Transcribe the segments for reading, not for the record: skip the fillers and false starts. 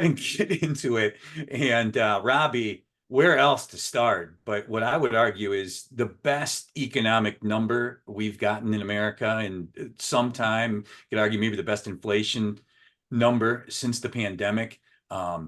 and get into it. And Robbie, where else to start? But what I would argue is the best economic number we've gotten in America in some time. You could argue maybe the best inflation number since the pandemic,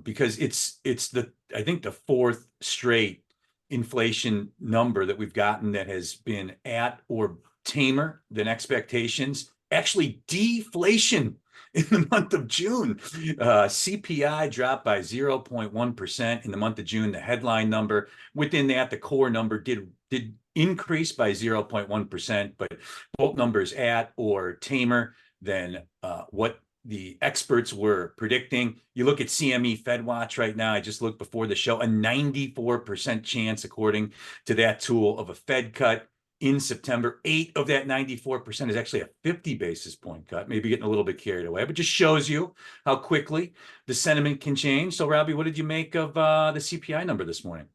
because it's the I think the fourth straight inflation number that we've gotten that has been at or tamer than expectations. Actually, deflation in the month of June. CPI dropped by 0.1% in the month of June. The headline number within that, the core number did increase by 0.1%, but both numbers at or tamer than what the experts were predicting. You look at CME Fed Watch right now. I just looked before the show, a 94% chance, according to that tool, of a Fed cut in September. 8 of that 94% is actually a 50 basis point cut, maybe getting a little bit carried away, but just shows you how quickly the sentiment can change. So, Robbie, what did you make of the CPI number this morning?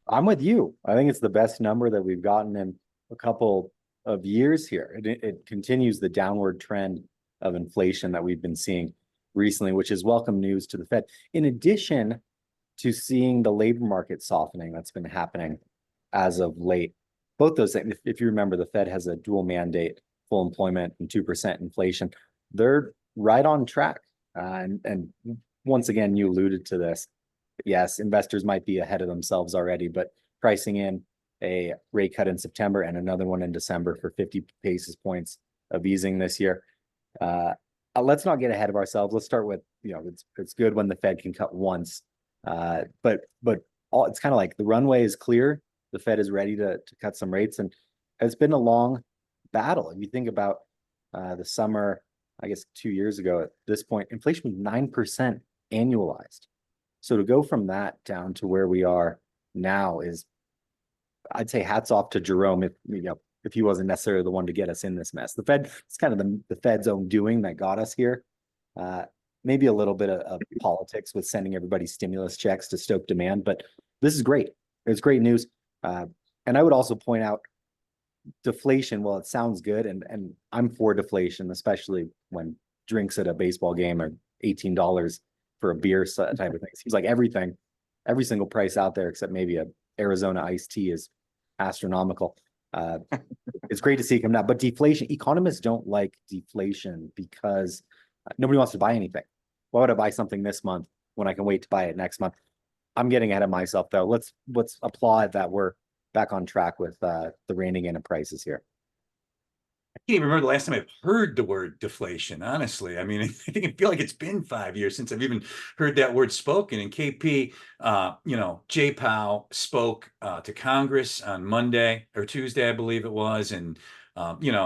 I'm with you. I think it's the best number that we've gotten in a couple of years here. It continues the downward trend of inflation that we've been seeing recently, which is welcome news to the Fed. In addition to seeing the labor market softening that's been happening as of late, both those things, if you remember, the Fed has a dual mandate, full employment and 2% inflation. They're right on track. And once again, you alluded to this. Yes, investors might be ahead of themselves already, but pricing in a rate cut in September and another one in December for 50 basis points of easing this year. Let's not get ahead of ourselves. Let's start with, it's good when the Fed can cut once, but it's kind of like the runway is clear. The Fed is ready to cut some rates, and it's been a long battle. If you think about the summer, I guess 2 years ago at this point, inflation was 9% annualized. So to go from that down to where we are now is, I'd say, hats off to Jerome. If he wasn't necessarily the one to get us in this mess. The Fed, it's kind of the Fed's own doing that got us here. Maybe a little bit of politics with sending everybody stimulus checks to stoke demand, but this is great. It's great news. And I would also point out deflation. Well, it sounds good, and I'm for deflation, especially when drinks at a baseball game are $18 for a beer type of thing. It seems like every single price out there except maybe a Arizona iced tea is astronomical. It's great to see it come down, but deflation, economists don't like deflation because nobody wants to buy anything. Why would I buy something this month when I can wait to buy it next month? I'm getting ahead of myself though. Let's applaud that we're back on track with the reining in of prices here. I can't even remember the last time I've heard the word deflation, honestly. I mean, I think I feel like it's been 5 years since I've even heard that word spoken. And KP, Jay Powell spoke to Congress on Monday or Tuesday, I believe it was, and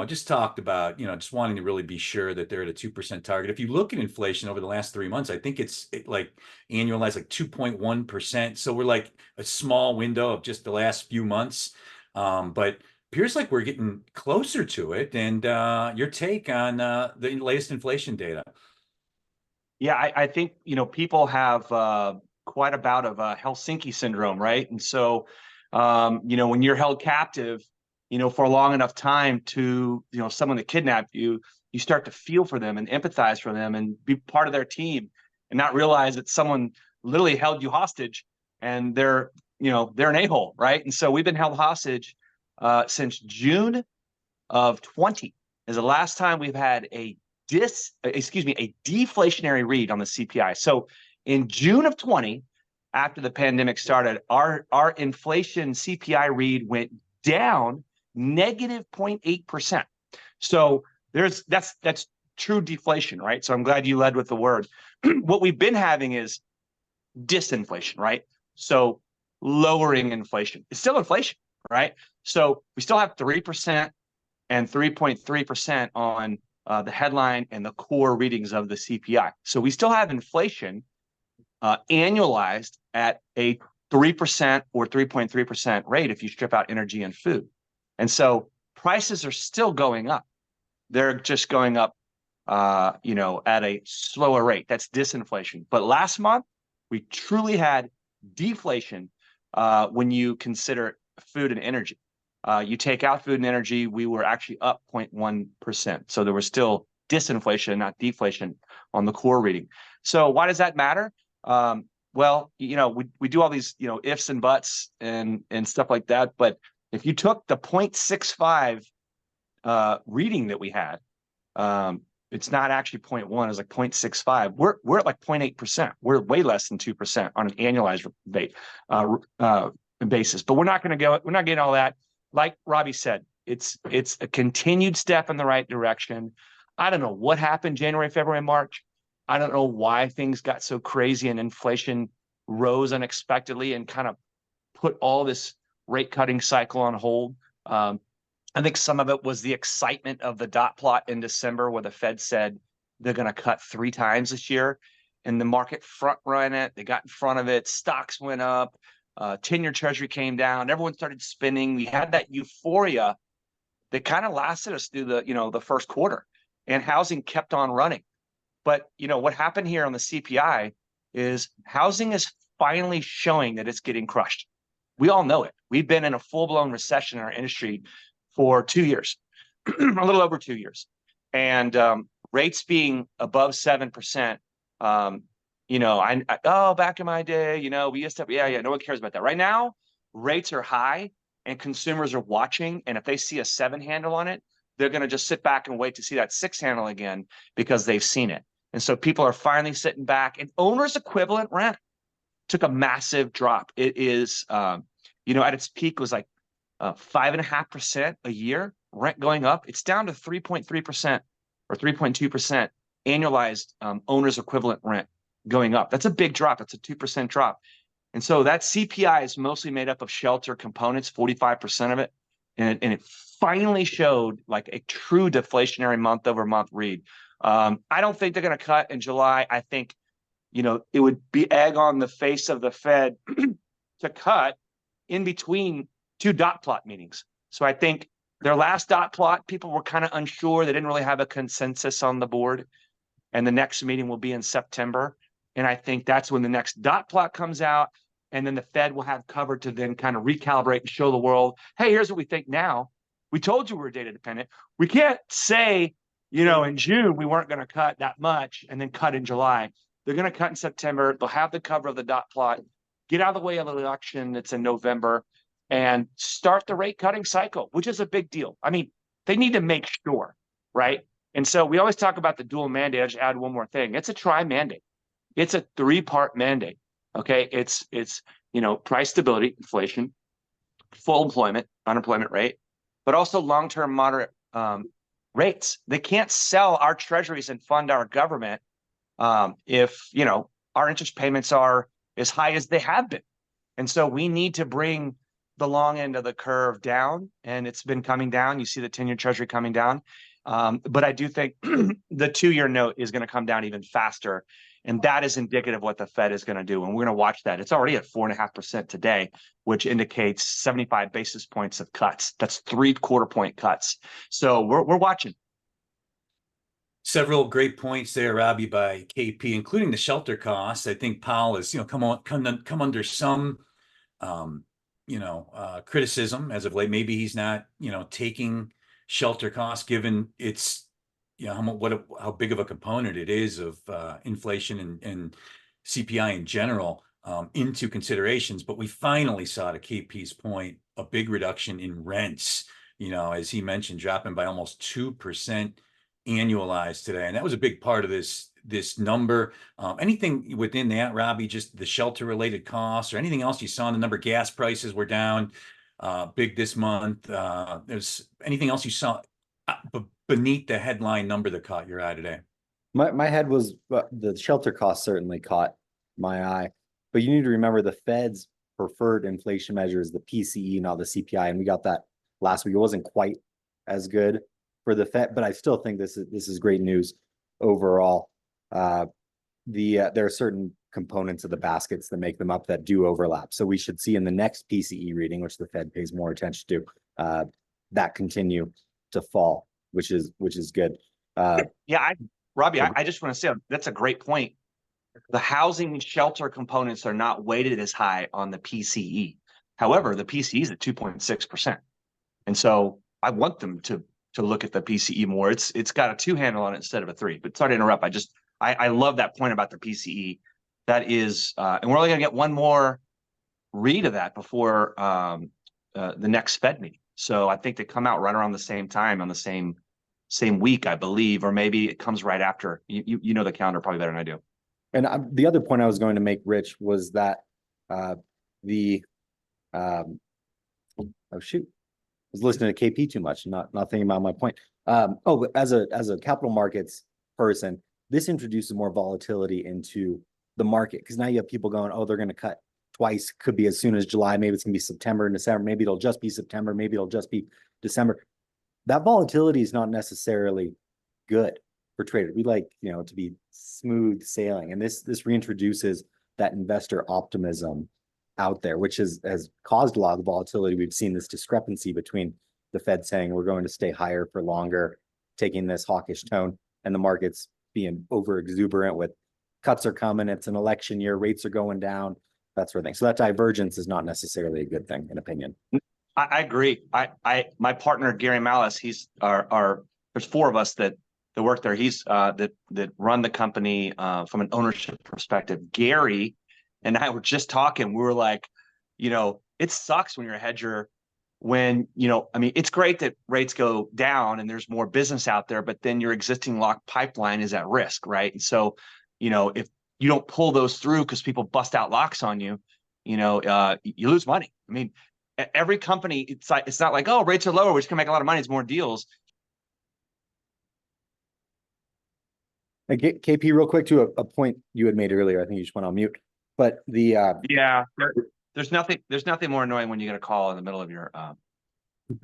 just talked about, just wanting to really be sure that they're at a 2% target. If you look at inflation over the last 3 months, I think it's like annualized like 2.1%. So we're like a small window of just the last few months. But appears like we're getting closer to it. And your take on the latest inflation data? Yeah, I think, people have quite a bout of Helsinki syndrome, right? And so, when you're held captive, for a long enough time to, someone that kidnapped you, you start to feel for them and empathize for them and be part of their team and not realize that someone literally held you hostage and they're an a-hole, right? And so we've been held hostage since June of 20 is the last time we've had a deflationary read on the CPI. So in June of 20, after the pandemic started, our inflation CPI read went down negative 0.8%. So that's true deflation, right? So I'm glad you led with the word. What we've been having is disinflation, right? So lowering inflation. It's still inflation, right? So we still have 3% and 3.3% on the headline and the core readings of the CPI. So we still have inflation annualized at a 3% or 3.3% rate if you strip out energy and food. And so prices are still going up. They're just going up, at a slower rate. That's disinflation. But last month, we truly had deflation when you consider food and energy. You take out food and energy, we were actually up 0.1%. So there was still disinflation, not deflation, on the core reading. So why does that matter? Well, we do all these, ifs and buts and stuff like that. But if you took the 0.65 reading that we had, it's not actually 0.1, it's like 0.65. We're at like 0.8%. We're way less than 2% on an annualized basis. But we're not getting all that. Like Robbie said, it's a continued step in the right direction. I don't know what happened January, February, March. I don't know why things got so crazy and inflation rose unexpectedly and kind of put all this rate cutting cycle on hold. I think some of it was the excitement of the dot plot in December where the Fed said they're going to cut 3 times this year, and the market front ran it. They got in front of it. Stocks went up. 10-year Treasury came down. Everyone started spending. We had that euphoria that kind of lasted us through the first quarter, and housing kept on running. But what happened here on the CPI is housing is finally showing that it's getting crushed. We all know it. We've been in a full-blown recession in our industry for 2 years, a little over 2 years, and rates being above 7%. Back in my day, we used to, no one cares about that. Right now, rates are high and consumers are watching, and if they see a 7 handle on it, they're going to just sit back and wait to see that 6 handle again because they've seen it. And so people are finally sitting back, and owner's equivalent rent took a massive drop. It is, at its peak was like 5.5% a year rent going up. It's down to 3.3% or 3.2% annualized owner's equivalent rent going up. That's a big drop. That's a 2% drop. And so that CPI is mostly made up of shelter components, 45% of it. And it finally showed like a true deflationary month over month read. I don't think they're going to cut in July. I think, it would be egg on the face of the Fed to cut in between 2 dot plot meetings. So I think their last dot plot, people were kind of unsure. They didn't really have a consensus on the board. And the next meeting will be in September. And I think that's when the next dot plot comes out. And then the Fed will have cover to then kind of recalibrate and show the world, hey, here's what we think now. We told you we're data dependent. We can't say, in June, we weren't going to cut that much and then cut in July. They're going to cut in September. They'll have the cover of the dot plot, get out of the way of the election that's in November, and start the rate cutting cycle, which is a big deal. I mean, they need to make sure, right? And so we always talk about the dual mandate. I'll just add one more thing. It's a tri-mandate. It's a 3-part mandate. Okay. It's price stability, inflation, full employment, unemployment rate, but also long-term moderate rates. They can't sell our treasuries and fund our government if, our interest payments are as high as they have been. And so we need to bring the long end of the curve down, and it's been coming down. You see the 10-year Treasury coming down. But I do think the 2-year note is going to come down even faster. And that is indicative of what the Fed is going to do. And we're going to watch that. It's already at 4.5% today, which indicates 75 basis points of cuts. That's 3/4 point cuts. So we're watching. Several great points there, Robbie, by KP, including the shelter costs. I think Powell has, come under some, criticism as of late. Maybe he's not, taking shelter costs given it's, how big of a component it is of inflation and CPI in general into considerations. But we finally saw, to KP's point, a big reduction in rents, as he mentioned, dropping by almost 2% annualized today. And that was a big part of this number. Anything within that, Robbie, just the shelter related costs or anything else you saw in the number? Gas prices were down big this month. There's anything else you saw beneath the headline number that caught your eye today? My head was the shelter cost certainly caught my eye, but you need to remember the Fed's preferred inflation measure is the PCE, not the CPI, and we got that last week. It wasn't quite as good for the Fed, but I still think this is great news overall. There are certain components of the baskets that make them up that do overlap. So we should see in the next PCE reading, which the Fed pays more attention to, that continue to fall, which is good. Robbie, I just want to say that's a great point. The housing and shelter components are not weighted as high on the PCE. However, the PCE is at 2.6%. And so I want them to look at the PCE more. It's got a 2 handle on it instead of a 3. But sorry to interrupt. I love that point about the PCE. that is, and we're only going to get one more read of that before the next Fed meeting. So I think they come out right around the same time on the same week, I believe, or maybe it comes right after. You know the calendar probably better than I do. And the other point I was going to make, Rich, was that the oh shoot, I was listening to KP too much, not thinking about my point. But as a capital markets person, this introduces more volatility into the market, because now you have people going, oh, they're going to cut twice, could be as soon as July, maybe it's going to be September and December, maybe it'll just be September, maybe it'll just be December. That volatility is not necessarily good for traders. We like, to be smooth sailing, and this reintroduces that investor optimism out there, which has caused a lot of volatility. We've seen this discrepancy between the Fed saying we're going to stay higher for longer, taking this hawkish tone, and the markets being over exuberant with cuts are coming, it's an election year, rates are going down, that sort of thing. So that divergence is not necessarily a good thing, in opinion. I agree. My partner Gary Malice, he's there's four of us that work there. He's that run the company from an ownership perspective. Gary and I were just talking. We were like, it sucks when you're a hedger. When I mean, it's great that rates go down and there's more business out there, but then your existing lock pipeline is at risk, right? And so, if you don't pull those through because people bust out locks on you, you lose money. I mean, every company, it's not like, oh, rates are lower, we're just gonna make a lot of money, it's more deals. KP, real quick to a point you had made earlier, I think you just went on mute, but there's nothing more annoying when you get a call in the middle of your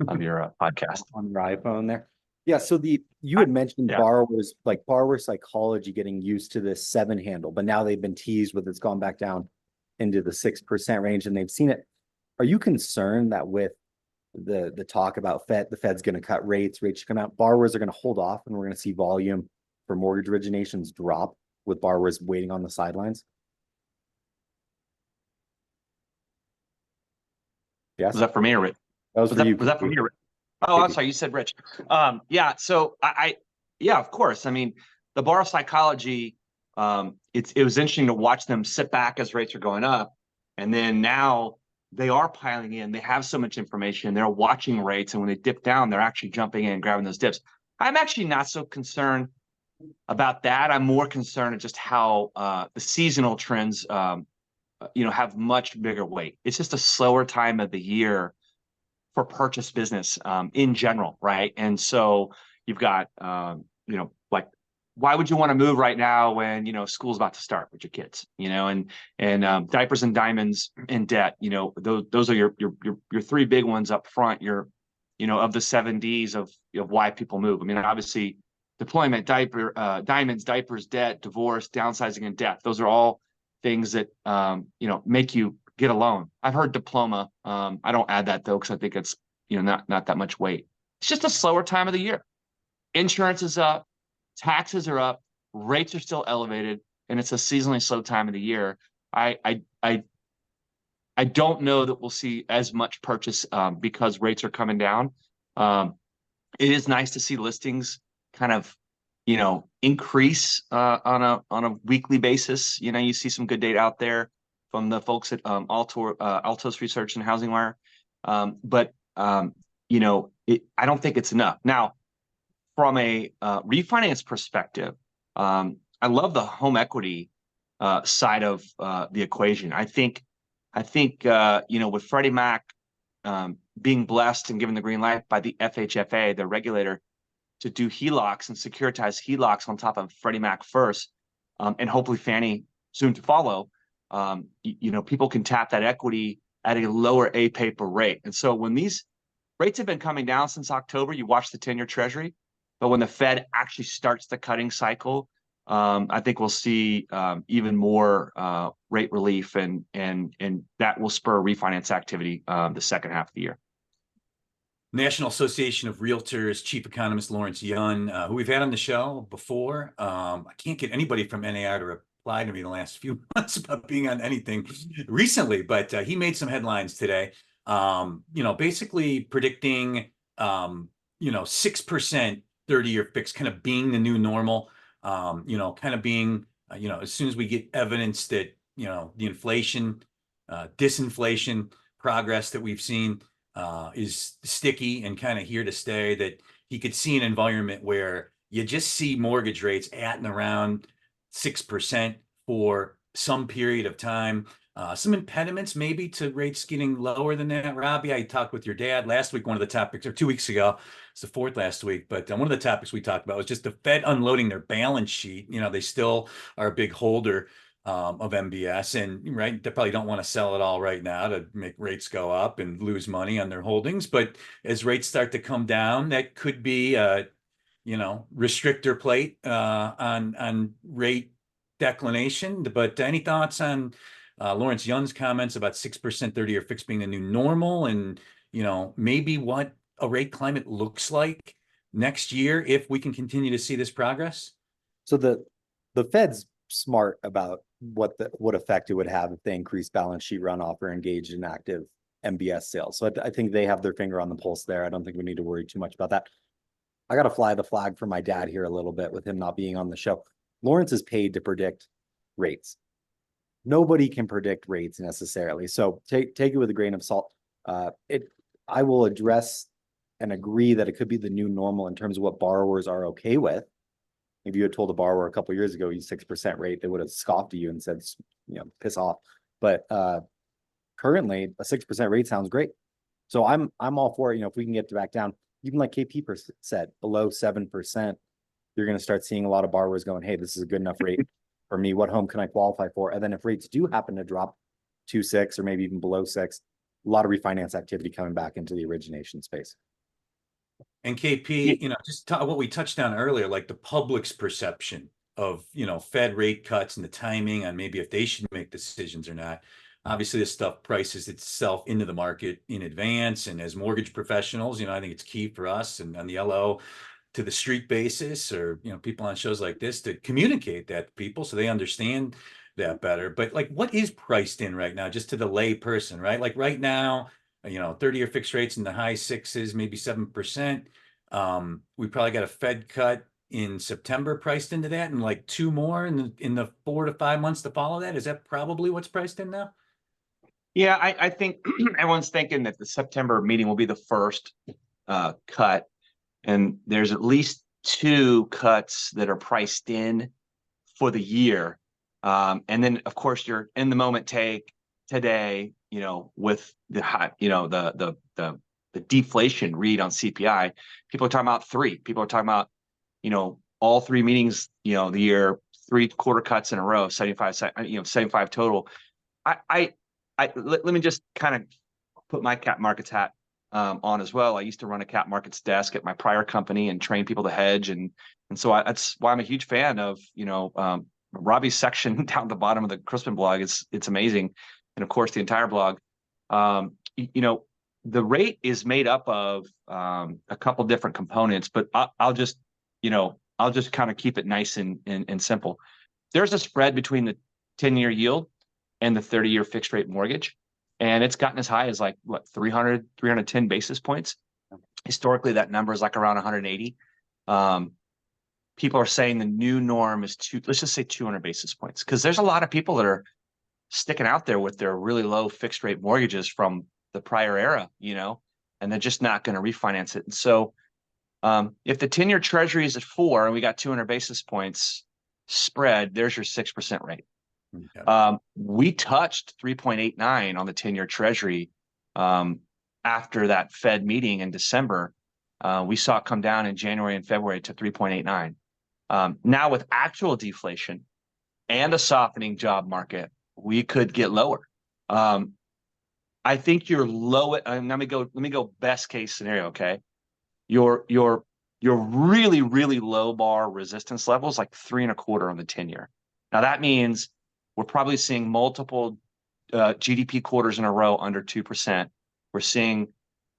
podcast on your iPhone there. Yeah, so you had mentioned borrowers, like borrower psychology, getting used to this 7 handle, but now they've been teased with it's gone back down into the 6% range and they've seen it. Are you concerned that with the talk about the Fed's going to cut rates come out, borrowers are going to hold off and we're going to see volume for mortgage originations drop with borrowers waiting on the sidelines? Yes. Was that for me or Rich? That was for you. Was that for me or Rich? Oh, I'm sorry. You said Rich. Yeah. So yeah, of course. I mean, the borrower psychology, it was interesting to watch them sit back as rates are going up. And then now they are piling in. They have so much information. They're watching rates. And when they dip down, they're actually jumping in and grabbing those dips. I'm actually not so concerned about that. I'm more concerned at just how the seasonal trends, have much bigger weight. It's just a slower time of the year for purchase business in general, right? And so you've got, like, why would you want to move right now when school's about to start with your kids, and diapers and diamonds and debt, those are your 3 big ones up front. Of the 7 Ds of why people move. I mean, obviously, deployment, diamonds, diapers, debt, divorce, downsizing, and death. Those are all things that make you get a loan. I've heard diploma. I don't add that though, because I think it's not that much weight. It's just a slower time of the year. Insurance is up, taxes are up, rates are still elevated, and it's a seasonally slow time of the year. I don't know that we'll see as much purchase because rates are coming down. It is nice to see listings kind of increase on a weekly basis. You see some good data out there from the folks at Altos Research and Housing Wire, but I don't think it's enough. Now, from a refinance perspective, I love the home equity side of the equation. I think with Freddie Mac being blessed and given the green light by the FHFA, the regulator, to do HELOCs and securitize HELOCs on top of Freddie Mac first, and hopefully Fannie soon to follow. People can tap that equity at a lower A paper rate. And so when these rates have been coming down since October, you watch the 10-year Treasury, but when the Fed actually starts the cutting cycle, I think we'll see even more rate relief, and that will spur refinance activity the second half of the year. National Association of Realtors Chief Economist Lawrence Yun, who we've had on the show before. I can't get anybody from NAR to reply to me the last few months about being on anything recently, but he made some headlines today. Basically predicting 6% 30-year fix kind of being the new normal. Kind of being As soon as we get evidence that, the inflation, disinflation progress that we've seen is sticky and kind of here to stay, that you could see an environment where you just see mortgage rates at and around 6% for some period of time. Some impediments maybe to rates getting lower than that. Robbie, I talked with your dad last week, one of the topics, or 2 weeks ago, it's the fourth last week, but one of the topics we talked about was just the Fed unloading their balance sheet. They still are a big holder of MBS, and right, they probably don't want to sell it all right now to make rates go up and lose money on their holdings. But as rates start to come down, that could be a restrictor plate on rate declination. But any thoughts on Lawrence Young's comments about 6% 30-year fixed being the new normal, and maybe what a rate climate looks like next year if we can continue to see this progress? So the Fed's smart about what effect it would have if they increase balance sheet runoff or engage in active MBS sales. So I think they have their finger on the pulse there. I don't think we need to worry too much about that. I got to fly the flag for my dad here a little bit with him not being on the show. Lawrence is paid to predict rates. Nobody can predict rates necessarily. So take it with a grain of salt. I will address and agree that it could be the new normal in terms of what borrowers are okay with. If you had told a borrower a couple of years ago, use 6% rate, they would have scoffed at you and said, piss off. But currently a 6% rate sounds great. So I'm all for it. If we can get back down, even like KP said, below 7%, you're going to start seeing a lot of borrowers going, hey, this is a good enough rate for me. What home can I qualify for? And then if rates do happen to drop to 6 or maybe even below 6, a lot of refinance activity coming back into the origination space. And KP, just what we touched on earlier, like the public's perception of, Fed rate cuts and the timing on maybe if they should make decisions or not. Obviously, this stuff prices itself into the market in advance. And as mortgage professionals, I think it's key for us and on the LO to the street basis, or, people on shows like this, to communicate that to people so they understand that better. But like, what is priced in right now, just to the lay person, right? Like right now, 30-year fixed rates in the high 6s, maybe 7%. We probably got a Fed cut in September priced into that, and like 2 more in the 4 to 5 months to follow that. Is that probably what's priced in now? Yeah, I think everyone's thinking that the September meeting will be the first cut, and there's at least 2 cuts that are priced in for the year. And then of course you're in the moment take today, with the high, the deflation read on CPI. People are talking about 3. People are talking about, all 3 meetings, the year, 3 quarter cuts in a row, 75 total. Let me just kind of put my cap markets hat on as well. I used to run a cap markets desk at my prior company and train people to hedge, and so that's why I'm a huge fan of Robbie's section down at the bottom of the Chrisman blog. It's amazing, and of course the entire blog. The rate is made up of a couple different components, but I'll just kind of keep it nice and simple. There's a spread between the 10-year yield and the 30-year fixed rate mortgage. And it's gotten as high as 310 basis points. Historically, that number is like around 180. People are saying the new norm is let's just say 200 basis points. Because there's a lot of people that are sticking out there with their really low fixed rate mortgages from the prior era, and they're just not going to refinance it. And so if the 10-year treasury is at 4 and we got 200 basis points spread, there's your 6% rate. Okay. We touched 3.89 on the 10-year treasury after that Fed meeting in December. We saw it come down in January and February to 3.89. Now with actual deflation and a softening job market, we could get lower. I think you're low at, let me go best case scenario. Okay. Your really, really low bar resistance levels, like 3.25 on the 10-year. Now that means we're probably seeing multiple GDP quarters in a row under 2%. We're seeing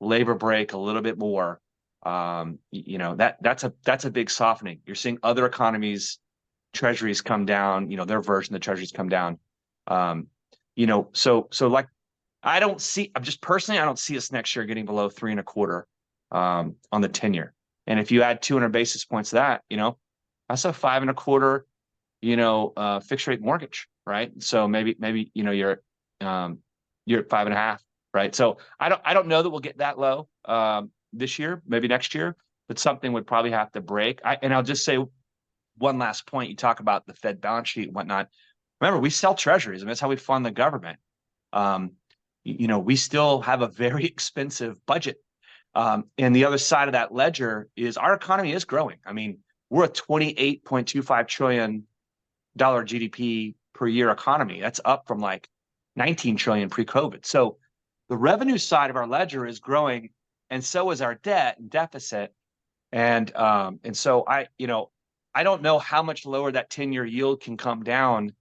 labor break a little bit more. That's a big softening. You're seeing other economies, treasuries come down. Their version of the treasuries come down. So like I don't see us next year getting below 3.25 on the 10-year. And if you add 200 basis points to that, that's a 5.25 fixed rate mortgage, right? So maybe, you're at 5.5, right? So I don't know that we'll get that low this year, maybe next year, but something would probably have to break. And I'll just say one last point. You talk about the Fed balance sheet and whatnot. Remember, we sell treasuries, and that's how we fund the government. We still have a very expensive budget. And the other side of that ledger is our economy is growing. I mean, we're a $28.25 trillion GDP per year economy. That's up from like 19 trillion pre-COVID. So the revenue side of our ledger is growing, and so is our debt and deficit. And so I don't know how much lower that 10-year yield can come down,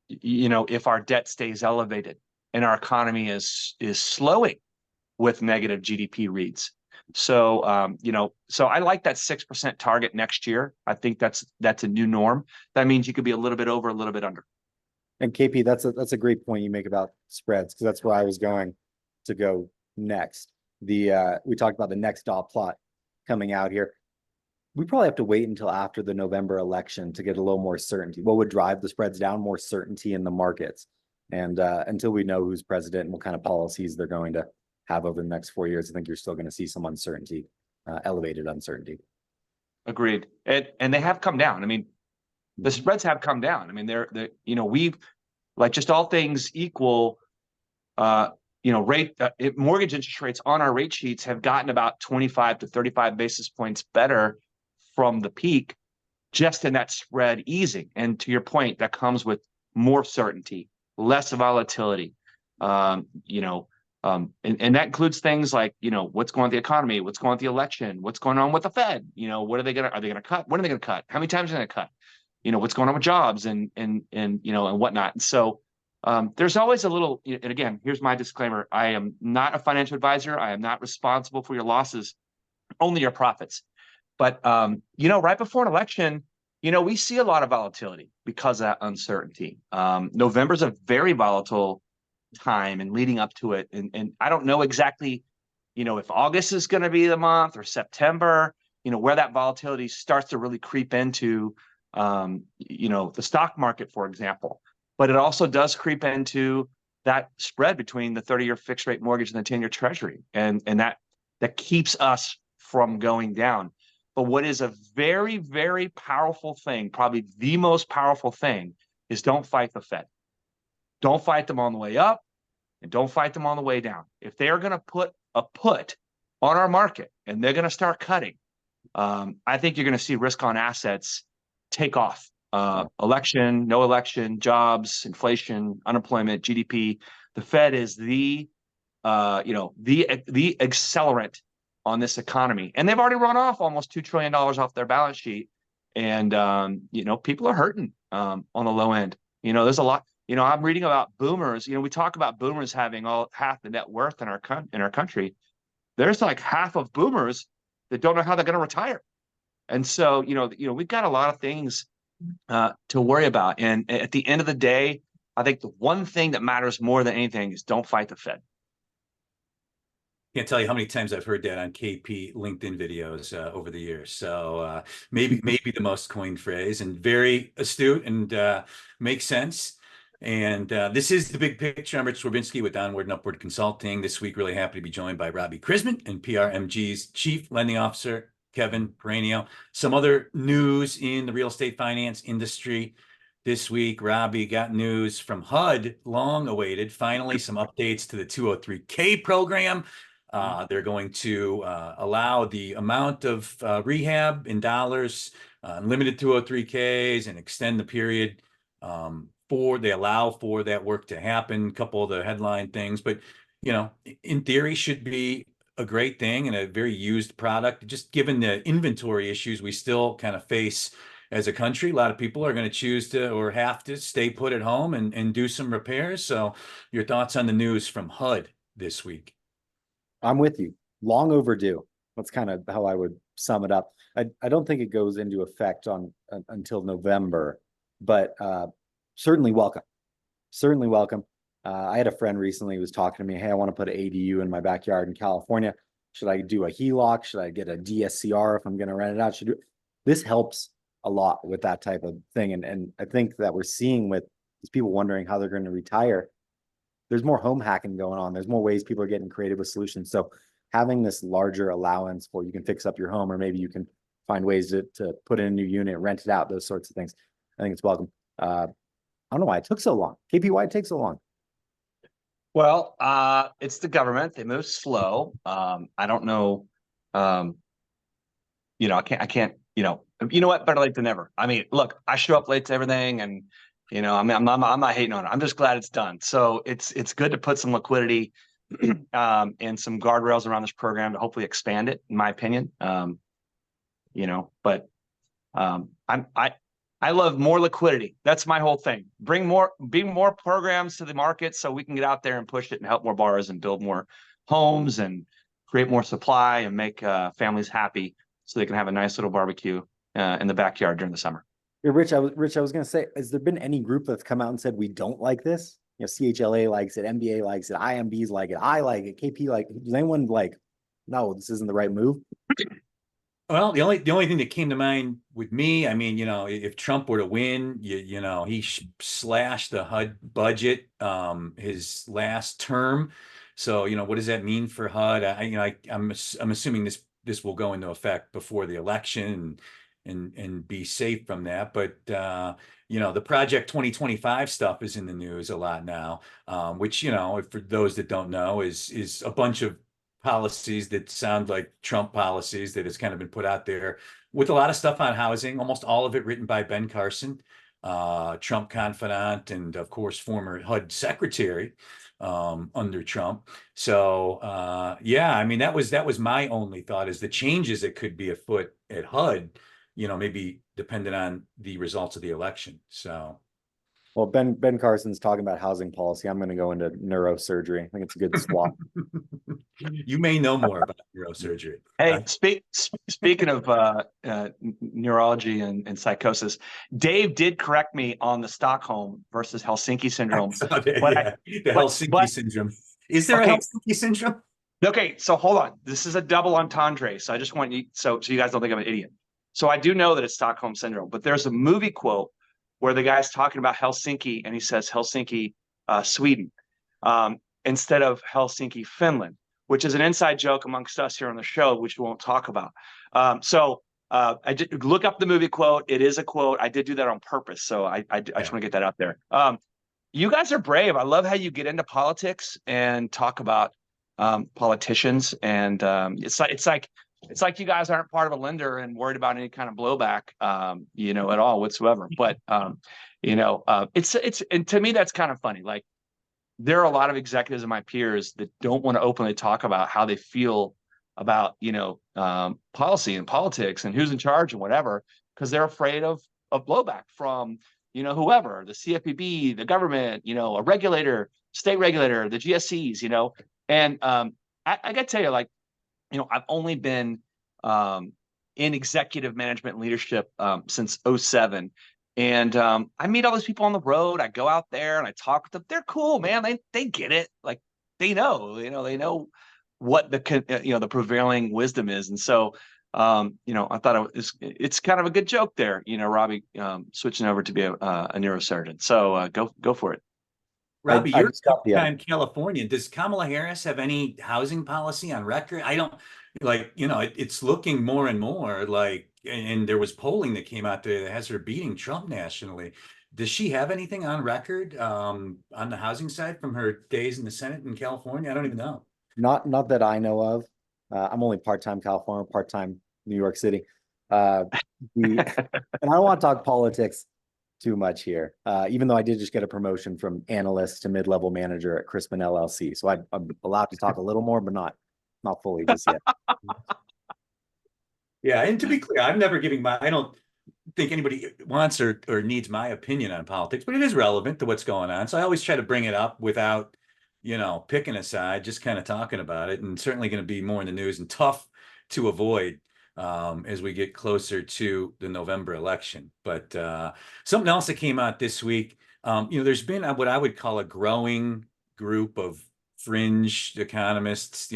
if our debt stays elevated and our economy is slowing with negative GDP reads. So, so I like that 6% target next year. I think that's a new norm. That means you could be a little bit over, a little bit under. And KP, that's a great point you make about spreads, because that's where I was going to go next. We talked about the next dot plot coming out here. We probably have to wait until after the November election to get a little more certainty. What would drive the spreads down? More certainty in the markets. And until we know who's president and what kind of policies they're going to have over the next 4 years, I think you're still going to see some uncertainty, elevated uncertainty. Agreed. And they have come down. I mean, the spreads have come down. I mean, we've, like, just all things equal, mortgage interest rates on our rate sheets have gotten about 25 to 35 basis points better from the peak, just in that spread easing. And to your point, that comes with more certainty, less volatility, and that includes things like, what's going on with the economy, what's going on with the election, what's going on with the Fed, are they going to cut? When are they going to cut? How many times are they going to cut? What's going on with jobs and whatnot. And so there's always a little, and again, here's my disclaimer. I am not a financial advisor. I am not responsible for your losses, only your profits. But, right before an election, we see a lot of volatility because of that uncertainty. November is a very volatile time and leading up to it. And I don't know exactly, if August is going to be the month or September, where that volatility starts to really creep into, the stock market, for example. But it also does creep into that spread between the 30-year fixed rate mortgage and the 10-year treasury. And that keeps us from going down. But what is a very, very powerful thing, probably the most powerful thing, is don't fight the Fed. Don't fight them on the way up, and don't fight them on the way down. If they are going to put a put on our market and they're going to start cutting, I think you're going to see risk on assets take off. Election, no election, jobs, inflation, unemployment, GDP. The Fed is the accelerant on this economy, and they've already run off almost $2 trillion off their balance sheet. And people are hurting on the low end. There's a lot. I'm reading about boomers. We talk about boomers having half the net worth in our country. There's like half of boomers that don't know how they're going to retire. And so, we've got a lot of things to worry about. And at the end of the day, I think the one thing that matters more than anything is don't fight the Fed. Can't tell you how many times I've heard that on KP LinkedIn videos over the years. So maybe the most coined phrase, and very astute and makes sense. And this is The Big Picture. I'm Rich Swerbinsky with Onward and Upward Consulting. This week, really happy to be joined by Robbie Chrisman and PRMG's Chief Lending Officer, Kevin Peranio. Some other news in the real estate finance industry this week. Robbie got news from HUD, long awaited, finally some updates to the 203K program. They're going to allow the amount of rehab in dollars, limited 203Ks, and extend the period they allow for that work to happen. A couple of the headline things, but in theory should be a great thing and a very used product. Just given the inventory issues we still kind of face as a country, a lot of people are going to choose to or have to stay put at home and do some repairs. So your thoughts on the news from HUD this week? I'm with you. Long overdue. That's kind of how I would sum it up. I don't think it goes into effect until November, but certainly welcome. Certainly welcome. I had a friend recently who was talking to me, hey, I want to put an ADU in my backyard in California. Should I do a HELOC? Should I get a DSCR if I'm going to rent it out? This helps a lot with that type of thing. And I think that we're seeing with these people wondering how they're going to retire, there's more home hacking going on. There's more ways people are getting creative with solutions. So having this larger allowance for you can fix up your home, or maybe you can find ways to put in a new unit, rent it out, those sorts of things. I think it's welcome. I don't know why it took so long. KP, why it takes so long? Well, it's the government. They move slow. I don't know. I can't, you know what? Better late than never. I mean, look, I show up late to everything, and I mean, I'm not hating on it. I'm just glad it's done. So it's good to put some liquidity and some guardrails around this program to hopefully expand it, in my opinion. But I love more liquidity. That's my whole thing. Bring more programs to the market so we can get out there and push it and help more borrowers and build more homes and create more supply and make families happy so they can have a nice little barbecue in the backyard during the summer. Yeah, Rich, I was going to say, has there been any group that's come out and said we don't like this? CHLA likes it, MBA likes it, IMBs like it, I like it, KP like it. Does anyone like, no, this isn't the right move? Well, the only thing that came to mind with me, I mean, if Trump were to win, he slashed the HUD budget his last term. So, what does that mean for HUD? I'm assuming this will go into effect before the election and be safe from that. But the Project 2025 stuff is in the news a lot now, which, for those that don't know, is a bunch of policies that sound like Trump policies that has kind of been put out there with a lot of stuff on housing, almost all of it written by Ben Carson, Trump confidant, and of course, former HUD secretary under Trump. So yeah, I mean, that was my only thought, is the changes that could be afoot at HUD, maybe dependent on the results of the election. So. Well, Ben Carson's talking about housing policy. I'm going to go into neurosurgery. I think it's a good swap. You may know more about neurosurgery. Hey, speaking of neurology and psychosis, Dave did correct me on the Stockholm versus Helsinki syndrome. The Helsinki syndrome. Is there a Helsinki syndrome? Okay, so hold on. This is a double entendre. So I just want you, so you guys don't think I'm an idiot. So I do know that it's Stockholm syndrome, but there's a movie quote where the guy's talking about Helsinki and he says Helsinki, Sweden, instead of Helsinki, Finland, which is an inside joke amongst us here on the show, which we won't talk about. I did look up the movie quote. It is a quote. I did do that on purpose. So I just want to get that out there. You guys are brave. I love how you get into politics and talk about politicians. And it's like you guys aren't part of a lender and worried about any kind of blowback, at all whatsoever. But it's and to me that's kind of funny. Like, there are a lot of executives and my peers that don't want to openly talk about how they feel about policy and politics and who's in charge and whatever, because they're afraid of blowback from whoever, the CFPB, the government, a regulator, state regulator, the GSEs, and I gotta tell you, like, I've only been in executive management leadership since 2007. And I meet all these people on the road. I go out there and I talk with them. They're cool, man. They get it. Like, they know what the prevailing wisdom is. And so, I thought it's kind of a good joke there, Robbie, switching over to be a neurosurgeon. So go for it. Robbie, you're in California. Does Kamala Harris have any housing policy on record? I don't it's looking more and more like, and there was polling that came out there that has her beating Trump nationally. Does she have anything on record on the housing side from her days in the Senate in California? I don't even know. Not that I know of. I'm only part-time California, part-time New York City. And I don't want to talk politics too much here, even though I did just get a promotion from analyst to mid-level manager at Chrisman LLC. So I'm allowed to talk a little more, but not fully just yet. Yeah, and to be clear, I'm never giving I don't think anybody wants or needs my opinion on politics, but it is relevant to what's going on. So I always try to bring it up without, picking a side, just kind of talking about it, and certainly going to be more in the news and tough to avoid as we get closer to the November election. But something else that came out this week, there's been what I would call a growing group of fringe economists,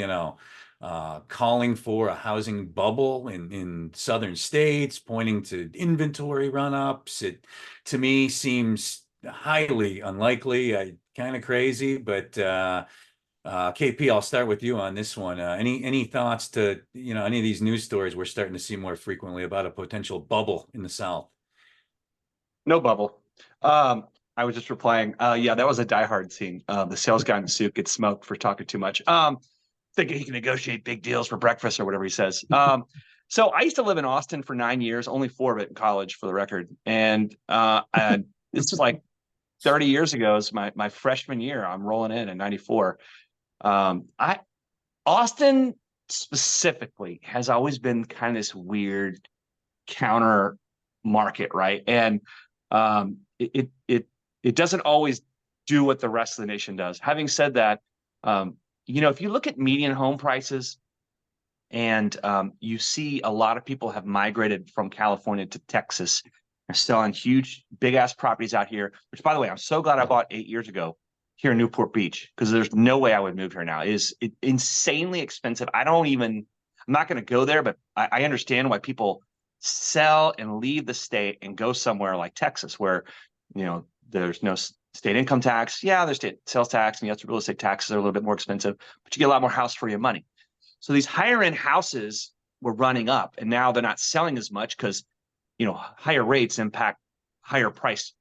calling for a housing bubble in southern states, pointing to inventory run-ups. It, to me, seems highly unlikely, kind of crazy, but KP, I'll start with you on this one. Any thoughts to, any of these news stories we're starting to see more frequently about a potential bubble in the South? No bubble. I was just replying. Yeah, that was a Die Hard scene. The sales guy in the suit gets smoked for talking too much. Thinking he can negotiate big deals for breakfast or whatever he says. So I used to live in Austin for 9 years, only 4 of it in college, for the record. And this is like 30 years ago. Is my freshman year. I'm rolling in '94. Austin specifically has always been kind of this weird counter market, right? And it doesn't always do what the rest of the nation does. Having said that, if you look at median home prices, and you see a lot of people have migrated from California to Texas, are selling huge, big ass properties out here, which, by the way, I'm so glad I bought 8 years ago here in Newport Beach, because there's no way I would move here now. It is insanely expensive. I'm not going to go there, but I understand why people sell and leave the state and go somewhere like Texas, where, there's no state income tax. Yeah, there's state sales tax, and yes, real estate taxes are a little bit more expensive, but you get a lot more house for your money. So these higher end houses were running up, and now they're not selling as much because, higher rates impact higher price,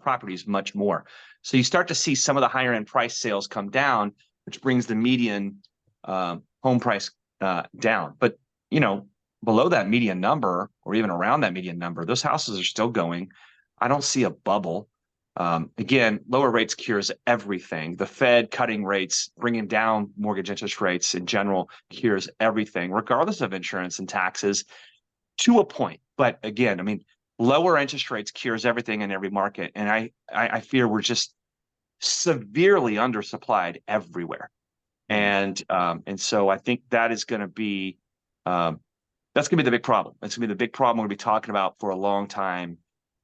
properties much more. So you start to see some of the higher end price sales come down, which brings the median home price down. But, below that median number, or even around that median number, those houses are still going. I don't see a bubble. Again, lower rates cures everything. The Fed cutting rates, bringing down mortgage interest rates in general, cures everything, regardless of insurance and taxes, to a point. But again, lower interest rates cures everything in every market. And I fear we're just severely undersupplied everywhere. And so I think that is going to be that's going to be the big problem. It's going to be the big problem we're going to be talking about for a long time,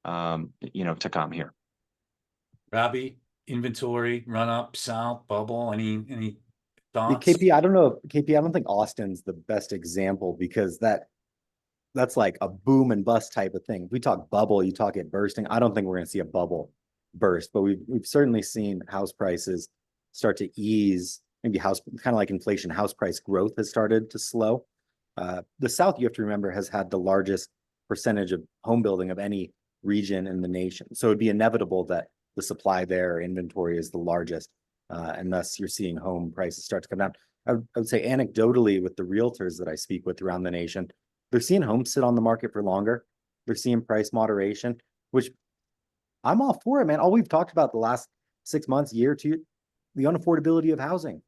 to come here. Robbie, inventory run up, South bubble. Any thoughts? KP, I don't know. KP, I don't think Austin's the best example, because that's like a boom and bust type of thing. If we talk bubble, you talk it bursting. I don't think we're going to see a bubble burst, but we've certainly seen house prices start to ease. Maybe kind of like inflation, house price growth has started to slow. The South, you have to remember, has had the largest percentage of home building of any region in the nation. So it'd be inevitable that the supply there, inventory, is the largest, and thus you're seeing home prices start to come down. I would say anecdotally, with the realtors that I speak with around the nation, they're seeing homes sit on the market for longer. They're seeing price moderation, which I'm all for it, man. All we've talked about the last 6 months, year or two, the unaffordability of housing.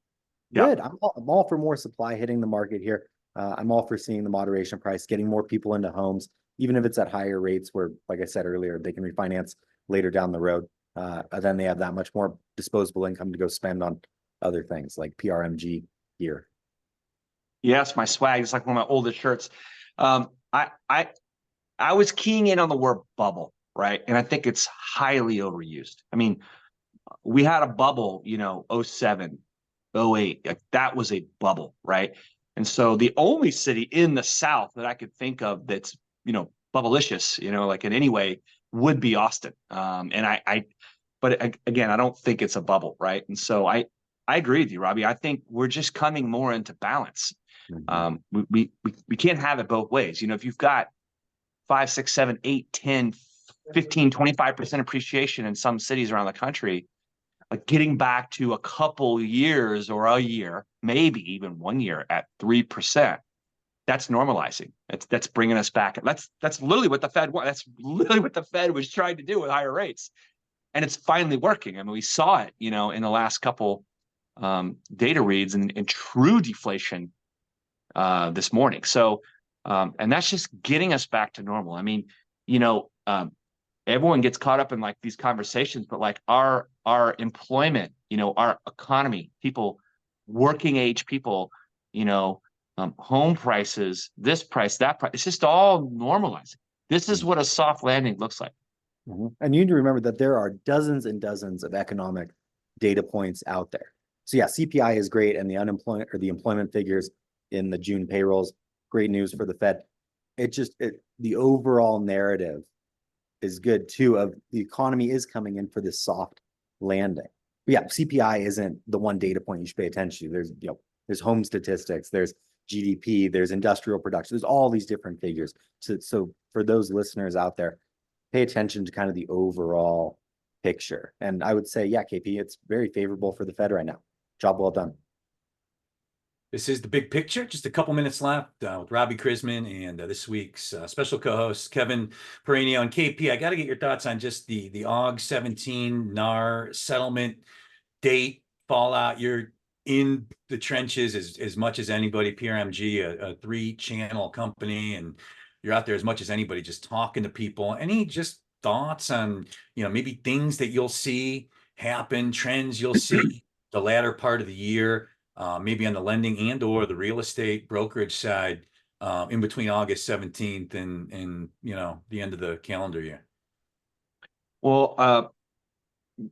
Good. I'm all for more supply hitting the market here. I'm all for seeing the moderation price, getting more people into homes, even if it's at higher rates where, like I said earlier, they can refinance later down the road. Then they have that much more disposable income to go spend on other things like PRMG gear. Yes, my swag is like one of my oldest shirts. I was keying in on the word bubble, right? And I think it's highly overused. We had a bubble, 07, 08. Like, that was a bubble, right? And so the only city in the South that I could think of that's, bubblicious, like in any way, would be Austin. But again, I don't think it's a bubble, right? And so I agree with you, Robbie. I think we're just coming more into balance. Mm-hmm. We can't have it both ways. If you've got 5, 6, 7, 8, 10, 15, 25% appreciation in some cities around the country, like getting back to a couple years or a year, maybe even 1 year at 3%, that's normalizing. That's bringing us back. That's literally what the Fed wants. That's literally what the Fed was trying to do with higher rates, and it's finally working. We saw it, in the last couple data reads and true deflation this morning. So, and that's just getting us back to normal. Everyone gets caught up in like these conversations, but like our employment, our economy, people, working age people, home prices, this price, that price, it's just all normalizing. This is what a soft landing looks like. Mm-hmm. And you need to remember that there are dozens and dozens of economic data points out there. So yeah, CPI is great, and the unemployment or the employment figures in the June payrolls. Great news for the Fed. The overall narrative is good too, of the economy is coming in for this soft landing. But yeah, CPI isn't the one data point you should pay attention to. There's home statistics, there's GDP, there's industrial production, there's all these different figures. So for those listeners out there, pay attention to kind of the overall picture. And I would say, yeah, KP, it's very favorable for the Fed right now. Job well done. This is The Big Picture. Just a couple minutes left with Robbie Chrisman and this week's special co-hosts, Kevin Peranio and KP. I got to get your thoughts on just the AUG 17 NAR settlement date, fallout. You're in the trenches as much as anybody. PRMG, a 3-channel company, and you're out there as much as anybody, just talking to people. Any just thoughts on, maybe things that you'll see happen, trends you'll see the latter part of the year? Maybe on the lending and or the real estate brokerage side, in between August 17th and the end of the calendar year? Well,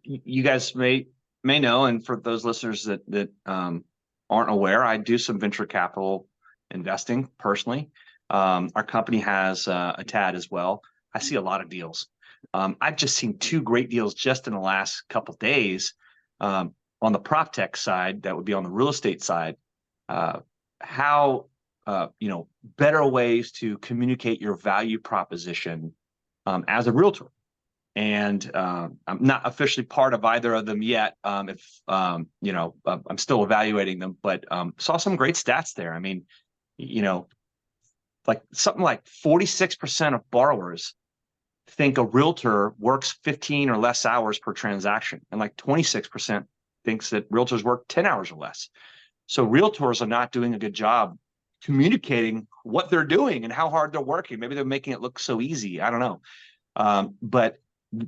you guys may know, and for those listeners that aren't aware, I do some venture capital investing personally. Our company has a TAD as well. I see a lot of deals. I've just seen 2 great deals just in the last couple of days. On the prop tech side, that would be on the real estate side, how better ways to communicate your value proposition as a realtor. And I'm not officially part of either of them yet. I'm still evaluating them, but saw some great stats there. I mean, like something like 46% of borrowers think a realtor works 15 or less hours per transaction, and like 26% thinks that realtors work 10 hours or less. So realtors are not doing a good job communicating what they're doing and how hard they're working. Maybe they're making it look so easy. I don't know. But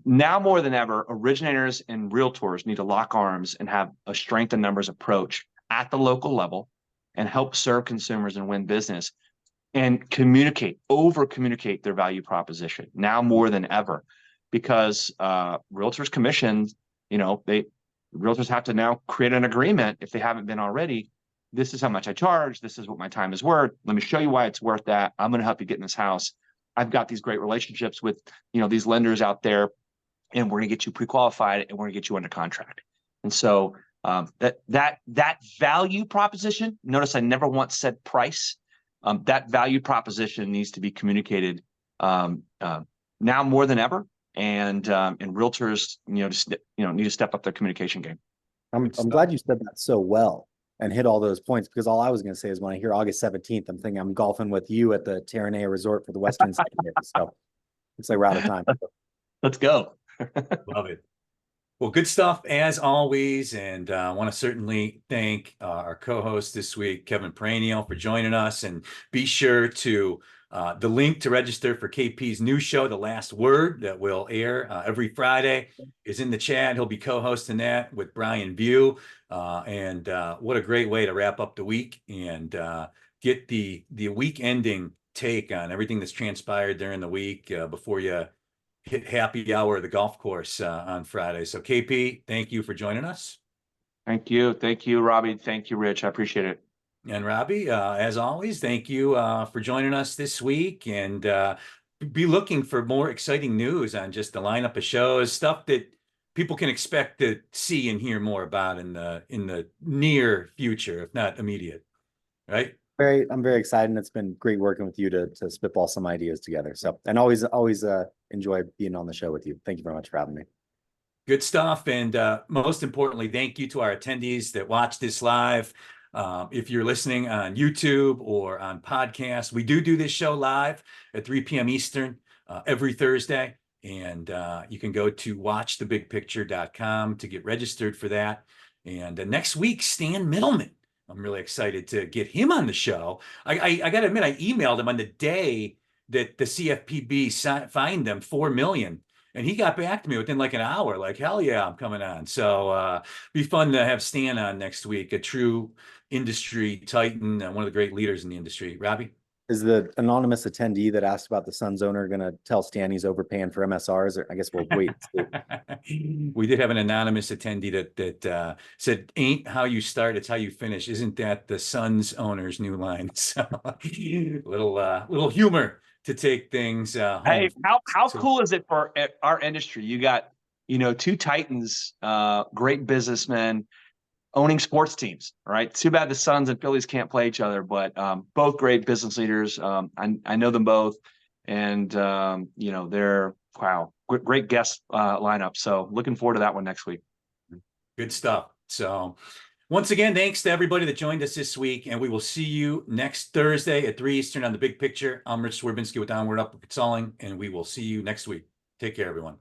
now more than ever, originators and realtors need to lock arms and have a strength in numbers approach at the local level and help serve consumers and win business, and over communicate their value proposition now more than ever, because realtors commissions, realtors have to now create an agreement if they haven't been already. This is how much I charge. This is what my time is worth. Let me show you why it's worth that. I'm going to help you get in this house. I've got these great relationships with, these lenders out there, and we're going to get you pre-qualified and we're going to get you under contract. And so that value proposition, notice I never once said price. That value proposition needs to be communicated now more than ever. And realtors, need to step up their communication game. I'm glad you said that so well and hit all those points, because all I was going to say is when I hear August 17th, I'm thinking I'm golfing with you at the Peranio Resort for the Western Secondary. So looks like we're out of time. Let's go. Love it. Well, good stuff as always. And I want to certainly thank our co-host this week, Kevin Peranio, for joining us. And be sure to the link to register for KP's new show, The Last Word, that will air every Friday, is in the chat. He'll be co-hosting that with Brian View. And what a great way to wrap up the week and get the week-ending take on everything that's transpired during the week before you hit happy hour of the golf course on Friday. So KP, thank you for joining us. Thank you. Thank you, Robbie. Thank you, Rich. I appreciate it. And Robbie, as always, thank you for joining us this week, and be looking for more exciting news on just the lineup of shows, stuff that people can expect to see and hear more about in the near future, if not immediate, right? I'm very excited, and it's been great working with you to spitball some ideas together. So, and always enjoy being on the show with you. Thank you very much for having me. Good stuff. And most importantly, thank you to our attendees that watch this live. If you're listening on YouTube or on podcast, we do this show live at 3 p.m. Eastern every Thursday. And you can go to watchthebigpicture.com to get registered for that. And next week, Stan Middleman. I'm really excited to get him on the show. I got to admit, I emailed him on the day that the CFPB fined them $4 million. And he got back to me within like an hour, like, hell yeah, I'm coming on. So be fun to have Stan on next week, a true industry titan, one of the great leaders in the industry. Robbie? Is the anonymous attendee that asked about the Suns owner going to tell Stan he's overpaying for MSRs? Or I guess we'll wait. We did have an anonymous attendee that said, "Ain't how you start, it's how you finish." Isn't that the Suns owner's new line? So little humor to take things home. Hey, how cool is it for our industry? You got, two titans, great businessmen owning sports teams, right? Too bad the Suns and Phillies can't play each other, but both great business leaders. I know them both, and they're great guest lineup. So looking forward to that one next week. Good stuff. So once again, thanks to everybody that joined us this week, and we will see you next Thursday at 3 Eastern on The Big Picture. I'm Rich Swerbinski with Onward Upward Consulting, and we will see you next week. Take care, everyone.